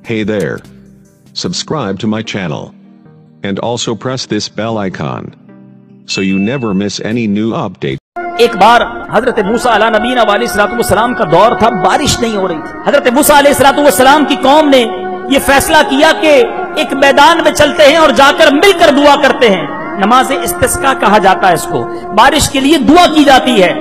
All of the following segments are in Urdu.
Hey there. Subscribe to my channel. And also press this bell icon. So you never miss any new update. ایک بار حضرت موسیٰ علیہ نبینا علیہ السلام کا دور تھا، بارش نہیں ہو رہی تھی۔ حضرت موسیٰ علیہ السلام کی قوم نے یہ فیصلہ کیا کہ ایک میدان میں چلتے ہیں اور جا کر مل کر دعا کرتے ہیں۔ نماز استسقاء کہا جاتا ہے اس کو، بارش کے لیے دعا کی جاتی ہے۔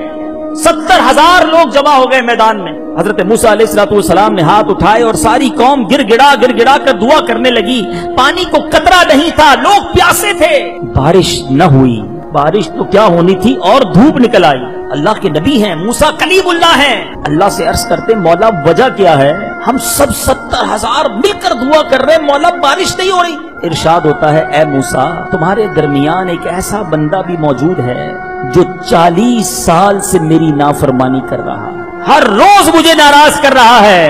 70,000 لوگ جمع ہو گئے میدان میں۔ حضرت موسیٰ علیہ السلام نے ہاتھ اٹھائے اور ساری قوم گر گڑا کر دعا کرنے لگی۔ پانی کو قطرہ نہیں تھا، لوگ پیاسے تھے، بارش نہ ہوئی۔ بارش تو کیا ہونی تھی اور دھوپ نکل آئی۔ اللہ کے نبی ہیں، موسیٰ کلیم اللہ ہیں۔ اللہ سے عرض کرتے مولا وجہ کیا ہے؟ ہم سب 70,000 مل کر دعا کر رہے ہیں، مولا بارش نہیں ہو رہی۔ ارشاد ہوتا ہے اے موسیٰ تمہارے درمیان ایک ایسا بندہ بھی موجود ہے جو 40 سال سے میری نافرمانی کر رہا ہے، ہر روز مجھے ناراض کر رہا ہے۔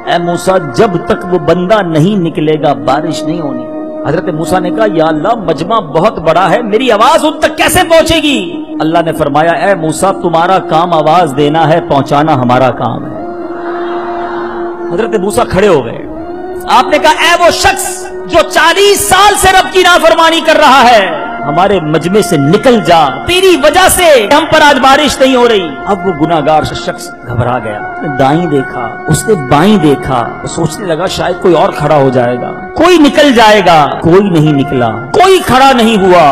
اے موسیٰ جب تک وہ بندہ نہیں نکلے گا بارش نہیں ہونی۔ حضرت موسیٰ نے کہا یا اللہ مجمع بہت بڑا ہے، میری آواز ان تک کیسے پہنچے گی؟ اللہ نے فرمایا اے موسیٰ تمہارا کام آواز دینا ہے، پہنچانا ہمارا کام ہے۔ حضرت موسیٰ کھڑے ہو گئے۔ آپ نے کہا اے وہ شخص جو 40 سال سے رب کی نافرمانی کر رہا ہے، ہمارے مجمع سے نکل جا، تیری وجہ سے ہم پر آج بارش نہیں ہو رہی۔ اب وہ گناہگار شخص گھبرا گیا، اس نے دائیں دیکھا، اس نے بائیں دیکھا، وہ سوچنے لگا شاید کوئی اور کھڑا ہو جائے گا، کوئی نکل جائے گا، کوئی نہیں نکلا، کوئی کھڑا نہیں ہوا۔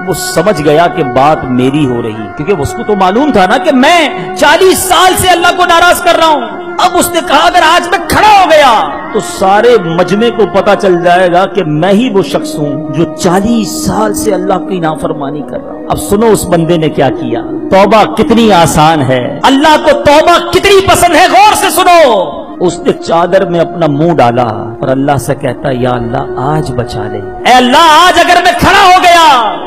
وہ سمجھ گیا کہ بات میری ہو رہی، کیونکہ اس کو تو معلوم تھا نا کہ میں 40 سال سے اللہ کو ناراض کر رہا ہوں۔ اب اس نے کہا اگر آج میں کھڑا ہو گیا تو سارے مجمع کو پتا چل جائے گا کہ میں ہی وہ شخص ہوں جو 40 سال سے اللہ کی نافرمانی کر رہا ہوں۔ اب سنو اس بندے نے کیا کیا۔ توبہ کتنی آسان ہے، اللہ کو توبہ کتنی پسند ہے، غور سے سنو۔ اس نے چادر میں اپنا منہ ڈالا اور اللہ سے کہتا یا اللہ آج بچا لے، اے اللہ آج اگر میں کھڑا ہو گیا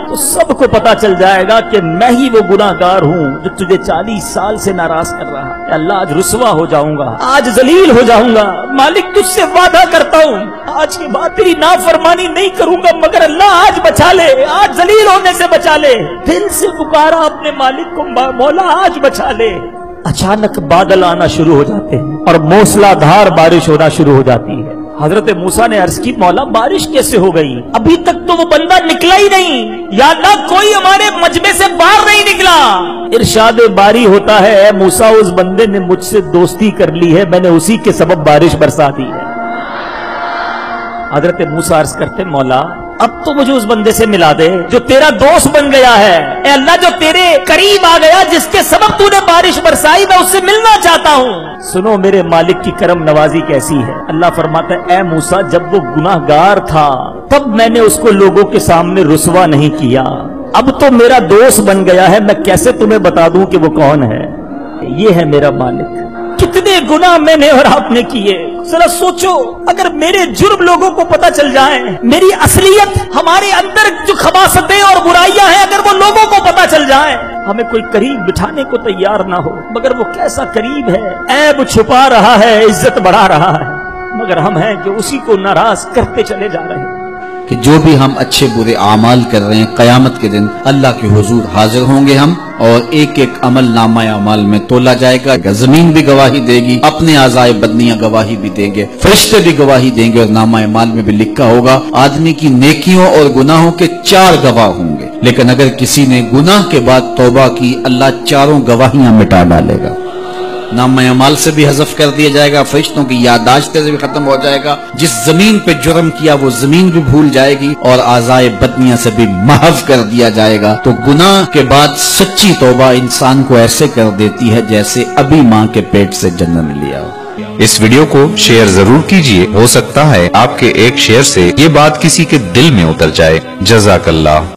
تو سب کو پتا چل جائے گا کہ میں ہی وہ گناہگار ہوں جو تجھے 40 سال سے ناراض کر رہا ہے۔ اے اللہ آج رسوا ہو جاؤں گا، آج ذلیل ہو جاؤں گا، مالک تجھ سے وعدہ کرتا ہوں آج کے بعد تیری نافرمانی نہیں کروں گا، مگر اللہ آج بچا لے، آج ذلیل ہونے سے بچا لے۔ دل سے پکارا اپنے مالک کو مولا آج بچا لے۔ اچانک بادل آنا شروع ہو جاتے ہیں اور موسلا دھار بارش ہونا شروع ہو جاتی ہے۔ حضرت موسیٰ نے عرض کی مولا بارش کیسے ہو گئی؟ ابھی تک تو وہ بندہ نکلا ہی نہیں، یا اللہ کوئی ہمارے مجمع سے باہر نہیں نکلا۔ ارشاد باری ہوتا ہے اے موسیٰ اس بندے نے مجھ سے دوستی کر لی ہے، میں نے اسی کے سبب بارش برسا دی ہے۔ حضرت موسیٰ عرض کرتے مولا اب تو مجھے اس بندے سے ملا دے جو تیرا دوست بن گیا ہے، اے اللہ جو تیرے قریب آ گیا، جس کے سبب تو نے بارش برسائی، میں اس سے ملنا چاہتا ہوں۔ سنو میرے مالک کی کرم نوازی کیسی ہے۔ اللہ فرماتا ہے اے موسیٰ جب وہ گناہگار تھا تب میں نے اس کو لوگوں کے سامنے رسوا نہیں کیا، اب تو میرا دوست بن گیا ہے، میں کیسے تمہیں بتا دوں کہ وہ کون ہے؟ یہ ہے میرا مالک۔ کتنے گناہ میں نے اور آپ نے کیے، ذرا سوچو اگر میرے جرم لوگوں کو پتا چل جائیں، میری اصلیت، ہمارے اندر جو خباثتیں اور برائیاں ہیں اگر وہ لوگوں کو پتا چل جائیں، ہمیں کوئی قریب بٹھانے کو تیار نہ ہو، مگر وہ کیسا قریب ہے، عیب چھپا رہا ہے، عزت بڑھا رہا ہے، مگر ہم ہیں جو اسی کو ناراض کرتے چلے جا رہے ہیں۔ کہ جو بھی ہم اچھے برے اعمال کر رہے ہیں قیامت کے دن اللہ کے حضور حاضر ہوں گے ہم، اور ایک ایک عمل نامہ اعمال میں تولا جائے گا۔ زمین بھی گواہی دے گی، اپنے اعضائے بدنیاں گواہی بھی دیں گے، فرشتے بھی گواہی دیں گے، اور نامہ اعمال میں بھی لکھا ہوگا آدمی کی نیکیوں اور گناہوں کے 4 گواہ ہوں گے، لیکن اگر کسی نے گناہ کے بعد توبہ کی اللہ 4 گواہیاں مٹا ڈالے گا، نامہ اعمال سے بھی حذف کر دیا جائے گا، فرشتوں کی یادداشت سے بھی ختم ہو جائے گا، جس زمین پہ جرم کیا وہ زمین بھی بھول جائے گی، اور اعضائے بدنیاں سے بھی محو کر دیا جائے گا۔ تو گناہ کے بعد سچی توبہ انسان کو ایسے کر دیتی ہے جیسے ابھی ماں کے پیٹ سے جنم لیا ہو۔ اس ویڈیو کو شیئر ضرور کیجئے، ہو سکتا ہے آپ کے ایک شیئر سے یہ بات کسی کے دل میں اتر جائے۔ جزاک اللہ۔